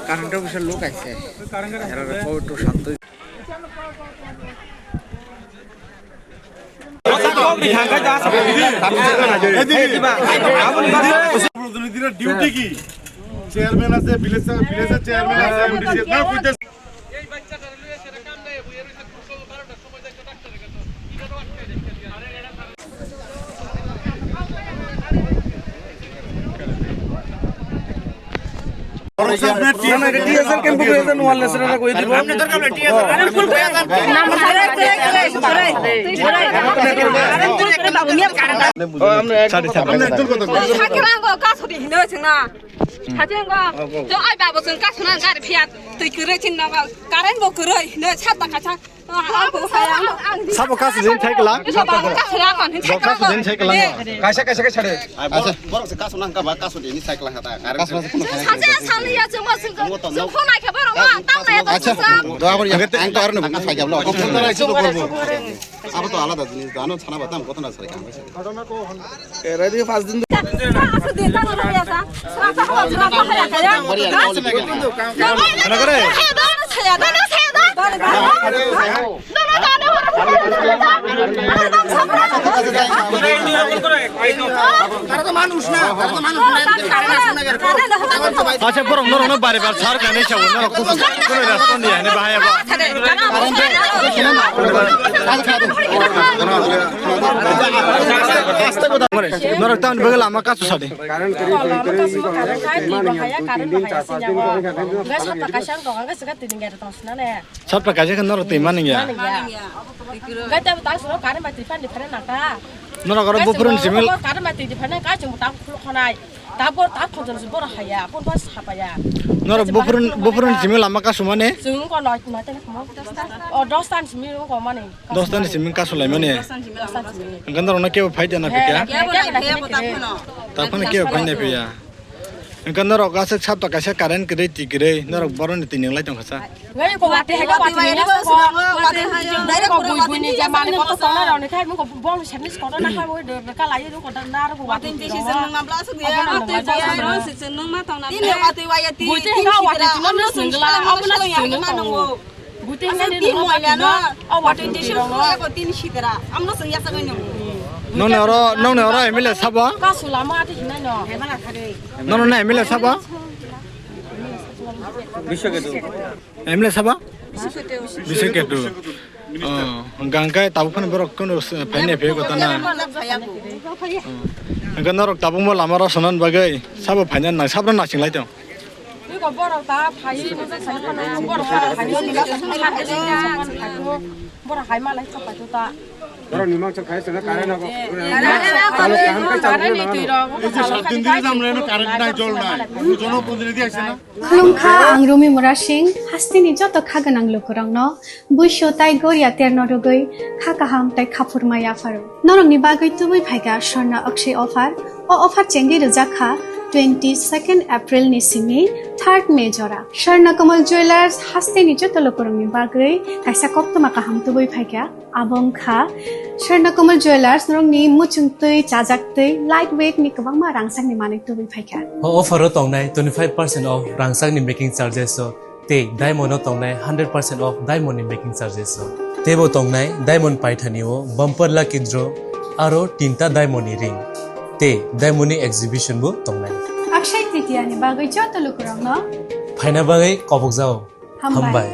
কারেন্টটা বিশাল লোক আছে ফটো শান্ত ডিউটি কি চেয়ারম্যান আছে ভিলেজের চেয়ারম্যান আছে এমডি না কইতে এই বাচ্চাটা লইয়া সেটা কাম নাই বইয়ের হইছে 12টার সময় যাইতে ডাক্তারের কাছে ইটারও আটকে দেখতে আরে এটা টিএসএল ক্যাম্প করে দেন ওয়ারলেস রা কই দিব আপনি দরকার না টিএসএল আরে ফুল করে দেন নাম্বার করে বাবু নিয়ে কারেন্ট আমরা একদম কথা সাকিরাঙ্গ কাছে হিনে হইছে না সাকিরাঙ্গ তো আই বাবু সং কাছে না গাড়ি ফিয়া তুই করে চিন্না কারেন্ট বো করে নে ছাতা কাছা সাবো কাছে দিন থাকলা কাছে রাখন কাছে দিন থাকলা কাছে কাছে ছাড়ে আচ্ছা বড় কাছে না কা কাছে দিন থাকলা হাতা কারেন্ট সাজে সালিয়া জমা সং ফোনাই খবর মা তামে আচ্ছা দয়াবর আং তো আর না বুঝা যাবলো কম্পিউটার আইছে তো করব আবার তো আলাদা জিনিস জানো ছানা বাতাম কত না সরে কাম হইছে ঘটনা কো এরা দিয়ে 5 দিন কাছে দিন তা না হইয়াছা সাফা হওয়া না পাহাড়া কায়া না করে ছায়া দানা ছায়া আচ্ছা বরং নরম বারে বার ছাড় কানে চাও না কোনো রেসপন্স দিয়ে নে ভাই আবার নরম টাউন বগল আমা কাছে সাদে কারণ করি সব প্রকাশে কেন রতে মানিয়া গাটা তাস নো কারে মাতি ফান্ডি ফারে নাকা নরম করে বপুরন সিমিল কারে মাতি দি ফানে কা জং তা খনাই তারপর তা খজন বড় হায়া পন পাস হাপায়া নরম বপুরন সিমিল আমা Kasuma ne jung ko noi na te mo o 10 tan simil ko mane 10 tan simil Kasula mane gandar ona ke phai jana pe kya ta phone ke phai ne pe ya gandar ka se chap ta ka se current kre ti kre nor boron ti ning lai tong khasa ngai ko wate ha ko wate ni ko wate ha dai ko bui ni ja mane ko to na ro ni khai mo ko bol servis ko na khai mo ka lai ju ko na ro ko wate ti si sen ngam la su ya wate ya ro si sen nang ma tong na ni wate wa ya ti ti ka wate ti no sung la a na sung na no bute ngane ni mo ya no a wate ti si ko tin si tera amno sung ya sa ko no no ro emile saba Kasula ma ti hinai no he mala khare no emile saba bishoketu emile saba bishoketu gangkai tabu phane borok kono phane phe ko tana ganarok tabu mo lama ro sonan bagai saba phane na sabra na singlai to ko borok ta phai no sa sai phane borok phai ni la borok hai ma lai chapa to ta বড় নিমক চা খাইছ না current হবে তাহলে কাম কে চালু না এই যে 7 দিন ধরে আমরা এনো কারেন্ট নাই জল নাই জনপ্রতিনিধি আইছে না খুলুমখা আং রমি মুরা সিং হাস্তিনি যত খাগনাং লুকুরং ন বুইশো তাই গরিয়া তের নরগৈ খাকাহাম তাই খাফুরমায়া ফারো নরংনি বাগৈ তুবই ভাইগা স্বর্ণ অক্ষয় অফার ও offer Changi রজাখা 22 April ni simi 3rd May jora Swarnakomal Jewelers haste ni joto lokorongni bagoi kaisa koktwma kaham tuboi phaikya abong kha Swarnakomal Jewelers norongni muchungtui chajaktui lightweight ni kwangma rangsakni manik tuboi phaikya offer o tongnai 25% off rangsakni making charges so te diamond o tongnai 100% off diamond ni making charges so tebo tongnai diamond paithani o bumper lucky draw aro tinta diamond ni ring te diamond exhibition bu tongnai akshay tritiya ni bagoi joto lokorong no phaina bagai kobok jao hambai